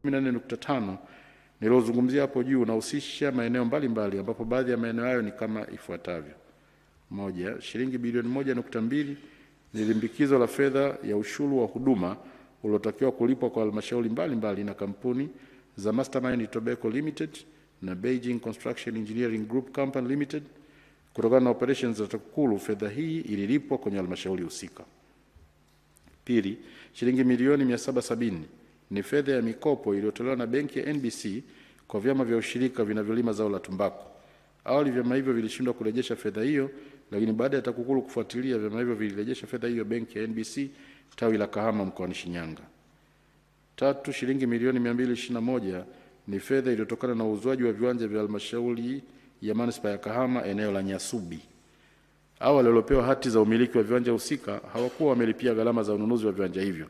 14.5 nilozungumzia hapo juu unahusisha maeneo mbalimbali ambapo baadhi ya maeneo hayo ni kama ifuatavyo. Moja, shilingi bilioni 1.2 ni limbikizo la fedha ya ushuru wa huduma uliotakiwa kulipwa kwa halmashauri mbalimbali na kampuni za Mastermind Tobacco Limited na Beijing Construction Engineering Group Company Limited. Kutokana na operations za TAKUKURU, fedha hii ililipwa kwenye halmashauri husika. Pili, shilingi milioni 770 ni fedha ya mikopo iliyotolewa na benki ya NBC kwa vyama vya ushirika vinavyolima zao la tumbaku. Awali vyama hivyo vilishindwa kurejesha fedha hiyo, lakini baada ya TAKUKURU kufuatilia, vyama hivyo vilirejesha fedha hiyo benki ya NBC tawi la Kahama mkoani Shinyanga. Tatu, shilingi milioni 221 ni fedha iliyotokana na uuzwaji wa viwanja vya halmashauri ya manispaa ya Kahama eneo la Nyasubi. Awali waliopewa hati za umiliki wa viwanja husika hawakuwa wamelipia gharama za ununuzi wa viwanja hivyo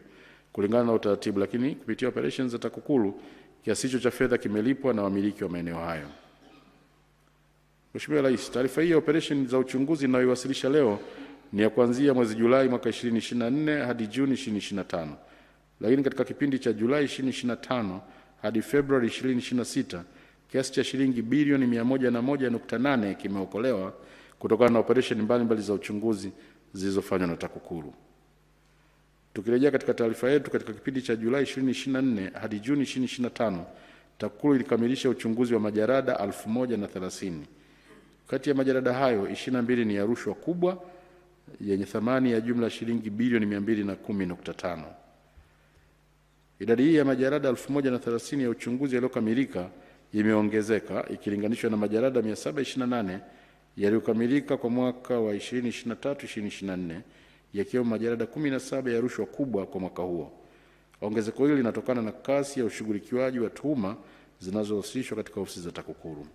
kulingana na utaratibu, lakini kupitia operations za TAKUKURU kiasi hicho cha fedha kimelipwa na wamiliki wa maeneo hayo. Mheshimiwa Rais, taarifa hii ya operation za uchunguzi ninayoiwasilisha leo ni ya kuanzia mwezi Julai mwaka 2024 hadi Juni 2025. Lakini katika kipindi cha Julai 2025 hadi Februari 2026 kiasi cha shilingi bilioni 101.8 kimeokolewa kutokana na operation mbalimbali za uchunguzi zilizofanywa na TAKUKURU. Tukirejea katika taarifa yetu, katika kipindi cha Julai 2024 hadi Juni 2025, TAKUKURU ilikamilisha uchunguzi wa majarada 1030. Kati ya majarada hayo 22 ni ya rushwa kubwa yenye thamani ya jumla shilingi bilioni 210.5. Idadi hii ya majarada 1030 ya uchunguzi yaliyokamilika imeongezeka ikilinganishwa na majarada 728 yaliyokamilika kwa mwaka wa 2023-2024, yakiwemo majarada 17 ya rushwa kubwa kwa mwaka huo. Ongezeko hili linatokana na kasi ya ushughulikiwaji wa tuhuma zinazowasilishwa katika ofisi za TAKUKURU.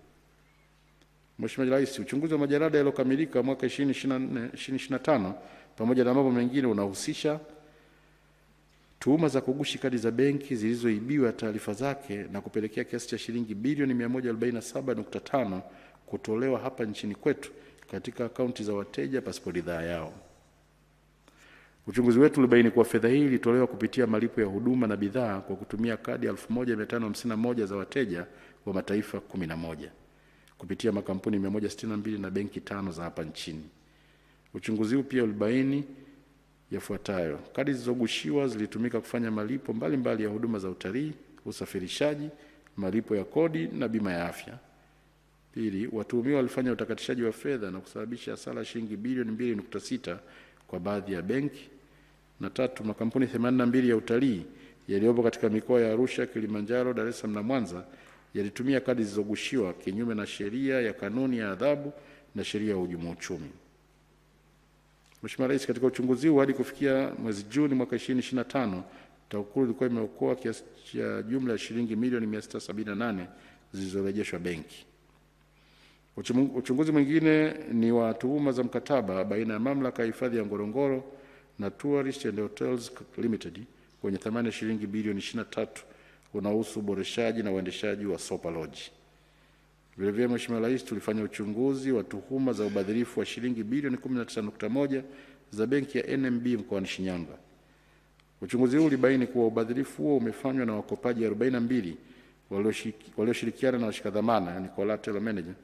Mheshimiwa Rais, uchunguzi wa majarada yaliyokamilika mwaka 2024-2025 pamoja na mambo mengine unahusisha tuhuma za kugushi kadi za benki zilizoibiwa taarifa zake na kupelekea kiasi cha shilingi bilioni 147.5 kutolewa hapa nchini kwetu katika akaunti za wateja pasipo ridhaa yao. Uchunguzi wetu ulibaini kuwa fedha hii ilitolewa kupitia malipo ya huduma na bidhaa kwa kutumia kadi 1551 za wateja wa mataifa 11 kupitia makampuni 162 na benki 5 za hapa nchini. Uchunguzi huu pia ulibaini yafuatayo: kadi zilizogushiwa zilitumika kufanya malipo mbalimbali ya huduma za utalii, usafirishaji, malipo ya kodi na bima ya afya. Pili, watuhumiwa walifanya utakatishaji wa fedha na kusababisha hasara shilingi bilioni 2.6 kwa baadhi ya benki. Na tatu, makampuni 82 ya utalii yaliyopo katika mikoa ya Arusha, Kilimanjaro, Dar es Salaam na Mwanza yalitumia kadi zilizogushiwa kinyume na sheria ya kanuni ya adhabu na sheria ya uhujumu uchumi. Mheshimiwa Rais, katika uchunguzi huu hadi kufikia mwezi Juni mwaka 2025, TAKUKURU ilikuwa imeokoa kiasi cha jumla ya shilingi milioni 678 zilizorejeshwa benki. Uchunguzi mwingine ni wa tuhuma za mkataba baina ya mamlaka ya hifadhi ya Ngorongoro na Tourist and Hotels Limited kwenye thamani ya shilingi bilioni 23 unaohusu uboreshaji na uendeshaji wa Sopa Lodge. Vile vile, Mheshimiwa Rais, tulifanya uchunguzi wa tuhuma za ubadhirifu wa shilingi bilioni 19.1 za benki ya NMB mkoani Shinyanga. Uchunguzi huu ulibaini kuwa ubadhirifu huo umefanywa na wakopaji 42 walioshirikiana na washikadhamana, yani collateral manager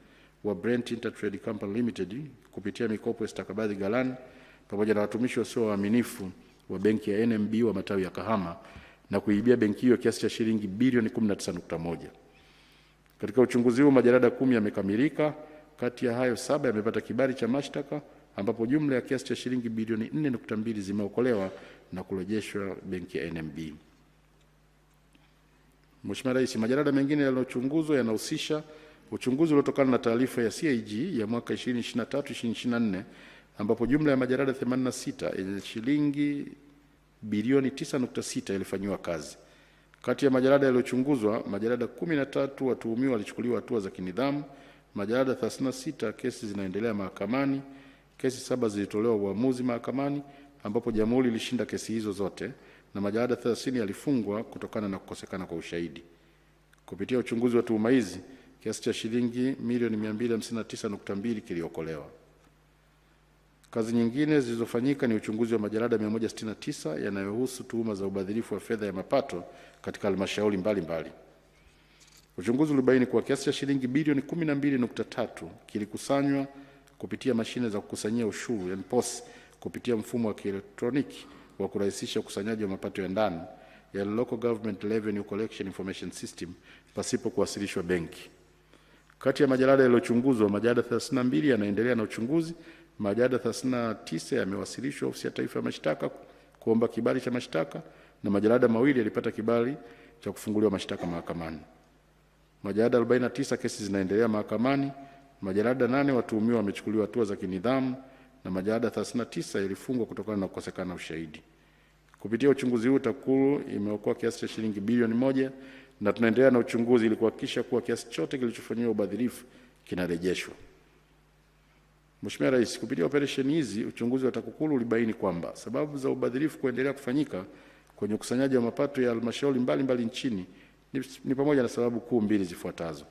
wa Brent Intertrade Company Limited kupitia mikopo ya stakabadhi ghalani pamoja na watumishi wasio waaminifu wa benki ya NMB wa matawi ya Kahama na kuibia benki hiyo kiasi cha shilingi bilioni 19.1. Katika uchunguzi huu majarada 10 yamekamilika. Kati ya hayo 7 yamepata kibali cha mashtaka ambapo jumla ya kiasi cha shilingi bilioni 4.2 zimeokolewa na kurejeshwa benki ya NMB. Mheshimiwa Rais, majarada mengine yaliyochunguzwa yanahusisha uchunguzi uliotokana na taarifa ya CAG ya mwaka 2023-2024 ambapo jumla ya majarada 86 yenye shilingi bilioni 9.6 yalifanywa kazi. Kati ya majarada yaliyochunguzwa, majarada 13 watuhumiwa walichukuliwa hatua za kinidhamu, majarada 36 kesi zinaendelea mahakamani, kesi 7 zilitolewa uamuzi mahakamani ambapo jamhuri ilishinda kesi hizo zote, na majarada 30 yalifungwa kutokana na kukosekana kwa ushahidi. Kupitia uchunguzi wa tuhuma hizi, kiasi cha shilingi milioni 259.2 kiliokolewa. Kazi nyingine zilizofanyika ni uchunguzi wa majalada 169 yanayohusu tuhuma za ubadhirifu wa fedha ya mapato katika halmashauri mbalimbali. Uchunguzi ulibaini kuwa kiasi cha shilingi bilioni 12.3 kilikusanywa kupitia mashine za kukusanyia ushuru yani POS kupitia mfumo wa kielektroniki wa kurahisisha ukusanyaji wa mapato ya ndani ya Local Government Revenue Collection Information System pasipo kuwasilishwa benki. Kati ya majalada yaliyochunguzwa, majalada 32 yanaendelea na uchunguzi, majalada 39 yamewasilishwa Ofisi ya Taifa ya Mashtaka kuomba kibali cha mashtaka na majalada mawili yalipata kibali cha kufunguliwa mashtaka mahakamani. Majalada 49 kesi zinaendelea mahakamani, majalada 8 watuhumiwa wamechukuliwa hatua za kinidhamu na majalada 39 yalifungwa kutokana na kukosekana ushahidi. Kupitia uchunguzi huu TAKUKURU imeokoa kiasi cha shilingi bilioni 1 na tunaendelea na uchunguzi ili kuhakikisha kuwa kiasi chote kilichofanyiwa ubadhirifu kinarejeshwa. Mheshimiwa Rais, kupitia operesheni hizi uchunguzi wa TAKUKURU ulibaini kwamba sababu za ubadhirifu kuendelea kufanyika kwenye ukusanyaji wa mapato ya halmashauri mbalimbali nchini ni pamoja na sababu kuu mbili zifuatazo.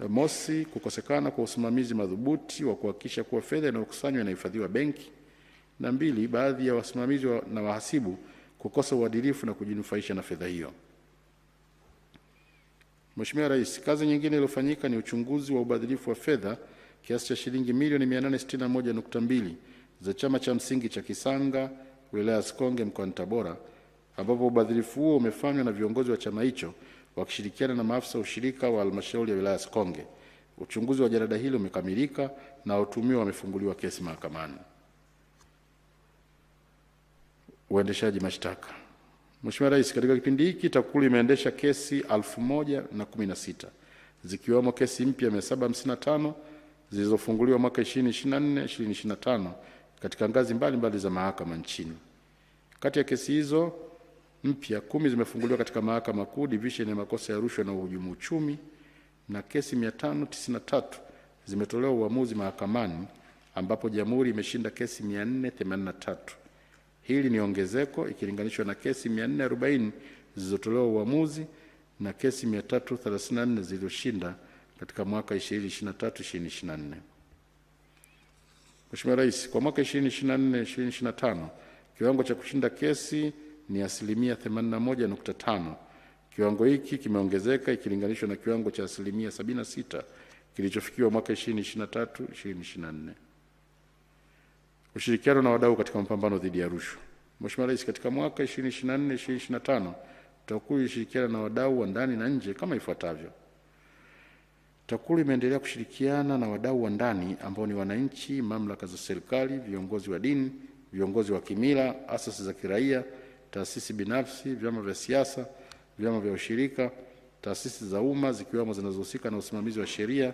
Mosi, kukosekana kwa usimamizi madhubuti wa kuhakikisha kuwa fedha inayokusanywa inahifadhiwa benki, na mbili, baadhi ya wasimamizi na wahasibu kukosa uadilifu na kujinufaisha na fedha hiyo. Mheshimiwa Rais, kazi nyingine iliyofanyika ni uchunguzi wa ubadhirifu wa fedha kiasi cha shilingi milioni 861.2 za chama cha msingi cha Kisanga wilaya ya Sikonge mkoani Tabora, ambapo ubadhirifu huo umefanywa na viongozi wa chama hicho wakishirikiana na maafisa ushirika wa halmashauri ya wilaya ya Sikonge. Uchunguzi wa jalada hilo umekamilika na watuhumiwa wamefunguliwa kesi mahakamani. Uendeshaji mashtaka. Mheshimiwa Rais, katika kipindi hiki TAKUKURU imeendesha kesi 1016 zikiwemo kesi mpya 755 zilizofunguliwa mwaka 2024 2025 katika ngazi mbalimbali za mahakama nchini. Kati ya kesi hizo mpya 10 zimefunguliwa katika Mahakama Kuu Division ya makosa ya rushwa na uhujumu uchumi, na kesi 593 zimetolewa uamuzi mahakamani ambapo Jamhuri imeshinda kesi 483. Hili ni ongezeko ikilinganishwa na kesi 440 zilizotolewa uamuzi na kesi 334 zilizoshinda katika mwaka 2023-2024. Mheshimiwa Rais, kwa mwaka 2024-2025 kiwango cha kushinda kesi ni 81.5%. Kiwango hiki kimeongezeka ikilinganishwa na kiwango cha 76% kilichofikiwa mwaka 2023-2024. Ushirikiano na wadau katika mapambano dhidi ya rushwa. Mheshimiwa Rais, katika mwaka 2024-2025 TAKUKURU ilishirikiana na wadau wa ndani na nje kama ifuatavyo. TAKUKURU imeendelea kushirikiana na wadau wa ndani ambao ni wananchi, mamlaka za serikali, viongozi wa dini, viongozi wa kimila, asasi za kiraia, taasisi binafsi, vyama vya siasa, vyama vya ushirika, taasisi za umma zikiwemo zinazohusika na usimamizi wa sheria